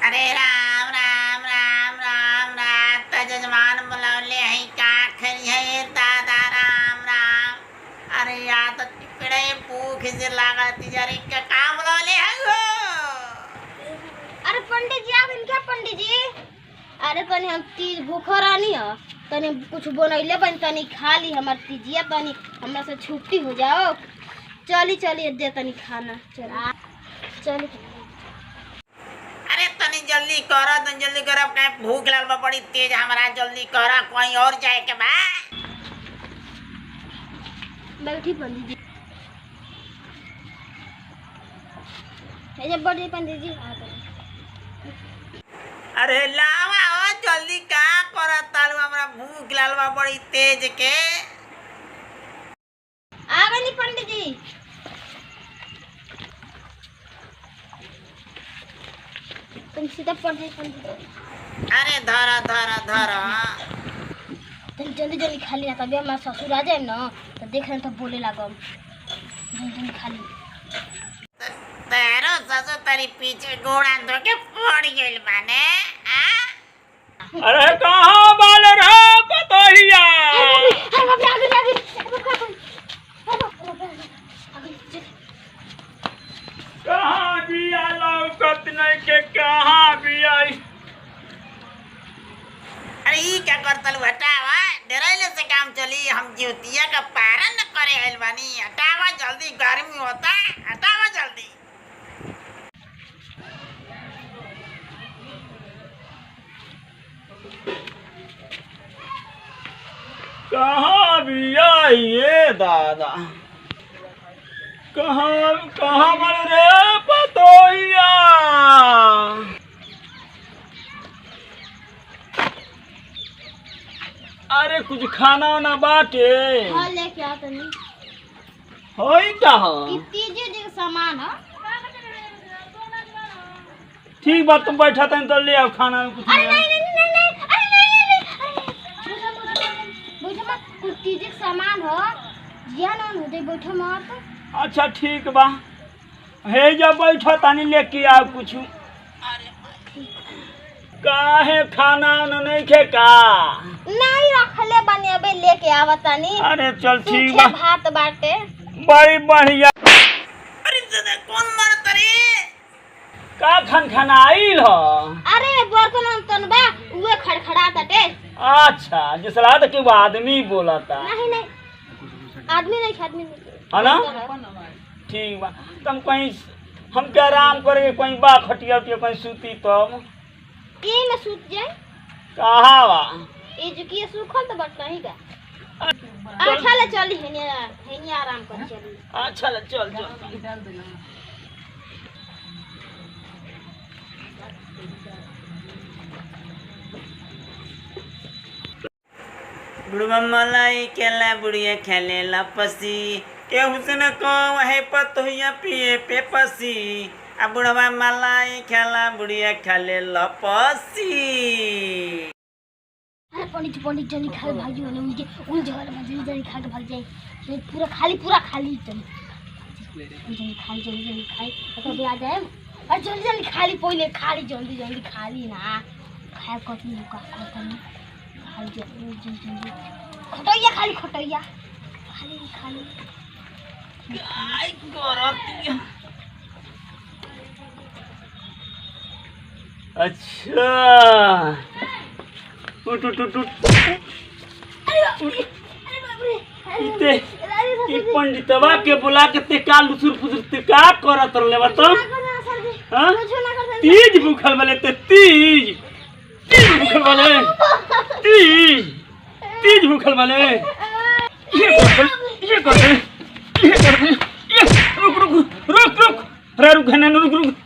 अरे राम राम राम राम राम त जजमान बुलवले हई का खरी है दादा राम राम। अरे या तो टिकड़े भूख से लागती जरी के का बुलवले हई हो। अरे पंडित जी आ गइल क्या पंडित जी? अरे तनी हम तीज भूखो रानी ह तनी कुछ बनैले बन तनी खा ली हमार तीजिया तनी हमरा से छुट्टी हो जाओ। चली चली दे तनी खाना चल चली। अरे तनी जल्दी करो तनी जल्दी करो कहीं भूख लागल बा बड़ी तेज हमरा जल्दी करो कहीं और जाए के बा। बैठी पंडित जी। ये बड़ी पंडित जी आ गए। अरे लावा ओ जल्दी का करत तालू हमरा भूख लागल बा बड़ी तेज के। आ गई पंडित जी। तुम सीधा पढ़े पंडित जी। अरे धरा धरा धरा तुम जल्दी जल्दी खा लिया तभी हमारा ससुर आ जाए ना तो देख रहे तो बोले लागम जल्दी जल्दी खा ली। तेरो ससुर तेरी पीछे घोड़ा धो के पड़ गइल बाने। अरे कहाँ बाल रे पतोहिया? कहाँ बिया लौकत नहीं के कहाँ बिया? अरे ई क्या करतलू हटावा डरैले से काम चली हम ज्योतिया का पारण न करे आइल बानी। हटावा जल्दी गर्मी होता हटावा जल्दी। कहाँ बिया ये दादा? कहाँ कहाँ बाल रे पतोहिया? अरे कुछ खाना वाना बाटे? हाँ लेके आ तनी। होई कहाँ? तीजे जी सामान है। ठीक बात तुम बैठा था तो ले आओ खाना में कुछ। अरे नहीं नहीं नहीं नहीं अरे नहीं बैठो मत कुछ तीजे सामान हो जिया ना हो जाए बैठो मत। अच्छा ठीक बा हे जब बैठा तानी लेके आओ कुछ। काहे खाना वाना नहीं खे का? नहीं रखले बने अबे लेके आवतानी। अरे चल ठीक सूखे बा भात बाटे बड़ी बढ़िया। अरे दादा कौन मारत रे? का खान खाना आइल हो? अरे बर्तन तन बा उहे खड़खड़ाताटे। अच्छा जिसला तो कि वो आदमी बोला था नहीं नहीं आदमी नहीं है ना? ठीक बा तुम कहीं हम क्या आराम करे कहीं बा खटिया उटिया कहीं सूती तब यही में सूत जाए। कहाँ बा? ये जो कि सूखल तो बट नहीं का। अच्छा ले चली हेनी आराम कर चली। अच्छा ले चल चल। बुढ़वा मलाई केला बुढ़िया खेले लपसी के हुसन को वही पतोहिया पिए पे पसी। अब बुढ़वा मलाई खेला बुढ़िया खेले लपसी। अरे पंडित जल्दी खा भागी होने मुझे उन जगह में जल्दी खा के भाग जाए। तो पूरा खाली जल्दी खाई तो भी आ जाए। अरे जल्दी खाली पहले खाली जल्दी खाली ना खाए कथी का करता खाली जल्दी खटैया खाली आई करत अच्छा उठ उठ उठ उठ। इते ई पंडितवा के बुला के ते का लुसुर फुसुर ते का करत रहले बता? हां तीज भूखल वाले ते तीज भूखल वाले तीज भूखल वाले ये कर दे रुक रुक रुक रुक रुक रे रुक ना रुक रुक